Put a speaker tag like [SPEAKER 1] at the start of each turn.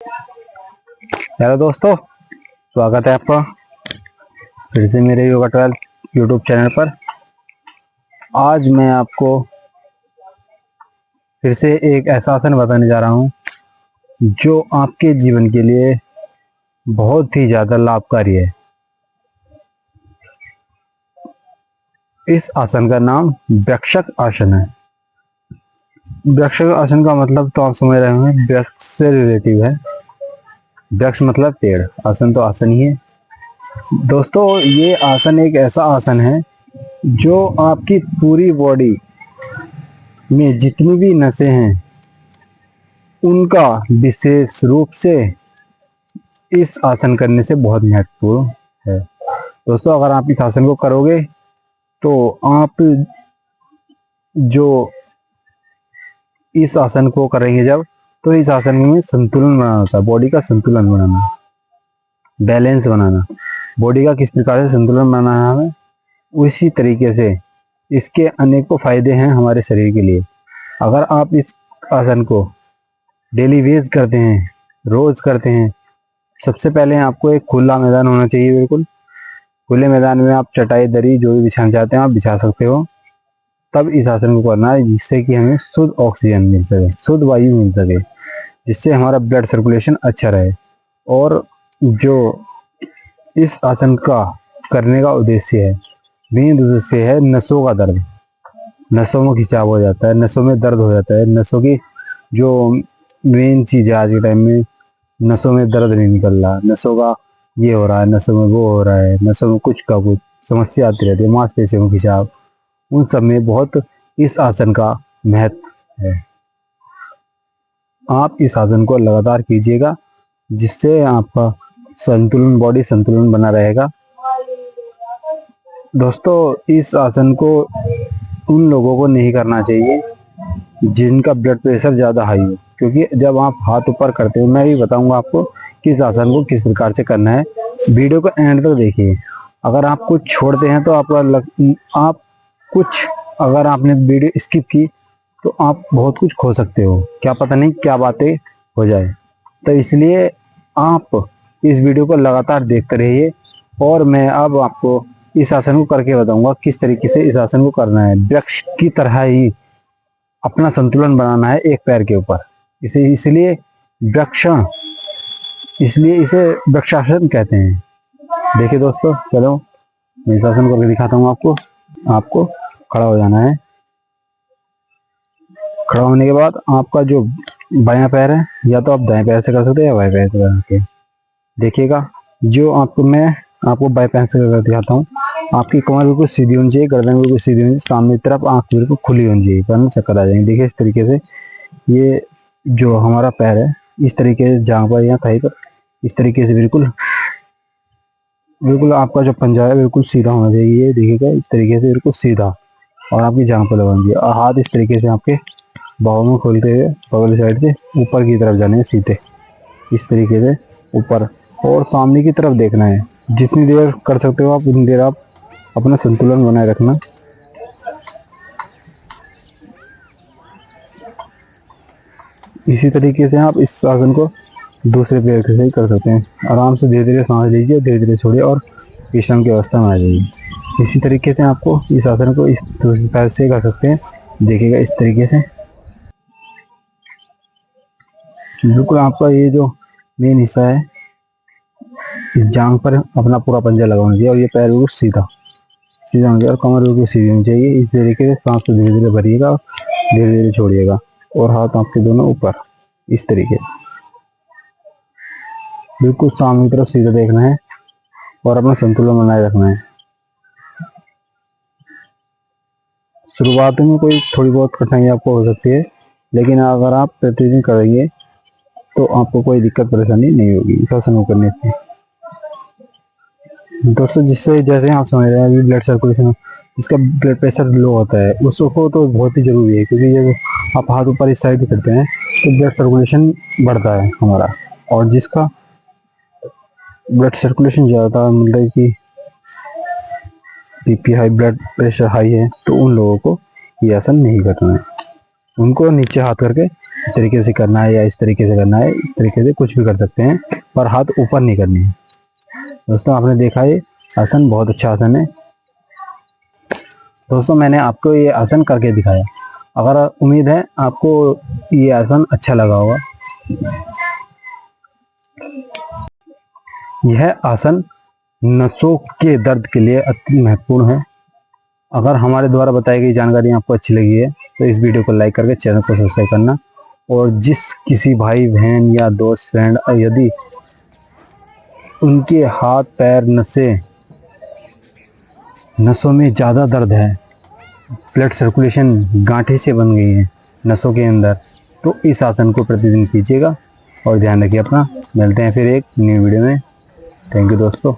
[SPEAKER 1] Hello दोस्तों, स्वागत है आपका फिर से मेरे योगा 12 यूट्यूब चैनल पर। आज मैं आपको फिर से एक ऐसा आसन बताने जा रहा हूँ जो आपके जीवन के लिए बहुत ही ज़्यादा लाभकारी है। इस आसन का नाम वृक्षक आसन है। वृक्षक आसन का मतलब तो आप समझ रहे होंगे, वृक्ष से रिलेटिव है। वृक्ष मतलब पेड़, आसन तो आसन ही है। दोस्तों, ये आसन एक ऐसा आसन है जो आपकी पूरी बॉडी में जितनी भी नसें हैं उनका विशेष रूप से इस आसन करने से बहुत महत्वपूर्ण है। दोस्तों, अगर आप इस आसन को करोगे तो आप जो इस आसन को करेंगे जब, तो इस आसन में संतुलन बनाना होता है, बॉडी का संतुलन बनाना, बैलेंस बनाना। बॉडी का किस प्रकार से संतुलन बनाना है हमें, उसी तरीके से इसके अनेकों फायदे हैं हमारे शरीर के लिए। अगर आप इस आसन को डेली बेस करते हैं, रोज करते हैं, सबसे पहले आपको एक खुला मैदान होना चाहिए। बिल्कुल खुले मैदान में आप चटाई दरी जो भी बिछाना चाहते हैं आप बिछा सकते हो। तब इस आसन को करना है जिससे कि हमें शुद्ध ऑक्सीजन मिल सके, शुद्ध वायु मिल सके, जिससे हमारा ब्लड सर्कुलेशन अच्छा रहे। और जो इस आसन का करने का उद्देश्य है, मेन उद्देश्य है नसों का दर्द। नसों में खिंचाव हो जाता है, नसों में दर्द हो जाता है। नसों की जो मेन चीज़ है आज के टाइम में, नसों में दर्द नहीं निकल रहा, नसों का ये हो रहा है, नसों में वो हो रहा है, नसों में कुछ का कुछ समस्या आती रहती है, मांसपेशियों में खिंचाव, उन सब में बहुत इस आसन का महत्व है। आप इस आसन को लगातार कीजिएगा जिससे आपका संतुलन, बॉडी संतुलन बना रहेगा। दोस्तों, इस आसन को उन लोगों को नहीं करना चाहिए जिनका ब्लड प्रेशर ज़्यादा हाई हो, क्योंकि जब आप हाथ ऊपर करते हो, मैं भी बताऊंगा आपको कि इस आसन को किस प्रकार से करना है। वीडियो को एंड तक देखिए। अगर आप कुछ छोड़ते हैं तो आप कुछ अगर आपने वीडियो स्किप की तो आप बहुत कुछ खो सकते हो, क्या पता नहीं क्या बातें हो जाए। तो इसलिए आप इस वीडियो को लगातार देखते रहिए और मैं अब आपको इस आसन को करके बताऊंगा किस तरीके से इस आसन को करना है। वृक्ष की तरह ही अपना संतुलन बनाना है एक पैर के ऊपर, इसलिए वृक्ष, इसलिए इसे वृक्षासन कहते हैं। देखिए दोस्तों, चलो मैं इस आसन करके दिखाता हूँ आपको। आपको खड़ा हो जाना है। खड़ा होने के बाद आपका जो बायां पैर है, या तो आप दाएं पैर से कर सकते हैं या बाएं पैर से कर सकते हैं। देखिएगा, जो मैं आपको बाएं पैर से करके दिखाता हूँ। आपकी कमर बिल्कुल सीधी होनी चाहिए, गर्दन बिल्कुल सीधी होनी चाहिए, सामने की तरफ आंख बिल्कुल खुली होनी चाहिए, वरना चक्कर आ जाएंगे। देखिए इस तरीके से, ये जो हमारा पैर है इस तरीके से जांघ पर या थाई पर इस तरीके से बिल्कुल बिल्कुल आपका जो पंजा है बिल्कुल सीधा होना चाहिए। देखिएगा इस तरीके से बिल्कुल सीधा, और आपकी जांघ पर लगानी चाहिए। और हाथ इस तरीके से आपके बाहों में खोलते हुए बगल साइड से ऊपर की तरफ जाने हैं सीधे, इस तरीके से ऊपर, और सामने की तरफ देखना है। जितनी देर कर सकते हो आप उतनी देर आप अपना संतुलन बनाए रखना। इसी तरीके से आप इस आसन को दूसरे पैर से ही कर सकते हैं। आराम से धीरे धीरे सांस लीजिए, धीरे धीरे छोड़िए और विश्राम की अवस्था में आ जाइए। इसी तरीके से आपको इस आसन को इस दूसरे पैर से कर सकते हैं। देखिएगा इस तरीके से बिल्कुल आपका ये जो मेन हिस्सा है, इस जांघ पर अपना पूरा पंजा लगाना चाहिए, और ये पैर बिल्कुल सीधा सीधा होना चाहिए, और कमर बिल्कुल सीधी होनी चाहिए। इस तरीके से सांस को धीरे धीरे भरिएगा, धीरे धीरे छोड़िएगा, और हाथ आपके दोनों ऊपर इस तरीके से बिल्कुल सामने की तरफ सीधा देखना है और अपना संतुलन बनाए रखना है। शुरुआत में कोई थोड़ी बहुत कठिनाई आपको हो सकती है, लेकिन अगर आप प्रतिदिन करेंगे तो आपको कोई दिक्कत परेशानी नहीं होगी इस आसन को करने से। दोस्तों, जिससे जैसे आप समझ रहे हैं अभी ब्लड सर्कुलेशन, जिसका ब्लड प्रेशर लो होता है उसको तो बहुत ही जरूरी है, क्योंकि जब आप हाथ ऊपर इस साइड करते हैं तो ब्लड सर्कुलेशन बढ़ता है हमारा। और जिसका ब्लड सर्कुलेशन ज़्यादा, मतलब कि BP high, blood pressure high है, तो उन लोगों को ये आसन नहीं करना है। उनको नीचे हाथ करके इस तरीके से करना है या इस तरीके से करना है, इस तरीके से कुछ भी कर सकते हैं, पर हाथ ऊपर नहीं करनी है। दोस्तों आपने देखा ये आसन बहुत अच्छा आसन है। दोस्तों मैंने आपको ये आसन करके दिखाया, अगर उम्मीद है आपको ये आसन अच्छा लगा होगा। यह आसन नसों के दर्द के लिए अति महत्वपूर्ण है। अगर हमारे द्वारा बताई गई जानकारी आपको अच्छी लगी है तो इस वीडियो को लाइक करके चैनल को सब्सक्राइब करना, और जिस किसी भाई बहन या दोस्त फ्रेंड यदि उनके हाथ पैर नसों में ज़्यादा दर्द है, ब्लड सर्कुलेशन गांठे से बन गई है नसों के अंदर, तो इस आसन को प्रतिदिन कीजिएगा। और ध्यान रखिए अपना। मिलते हैं फिर एक न्यू वीडियो में। थैंक यू दोस्तों।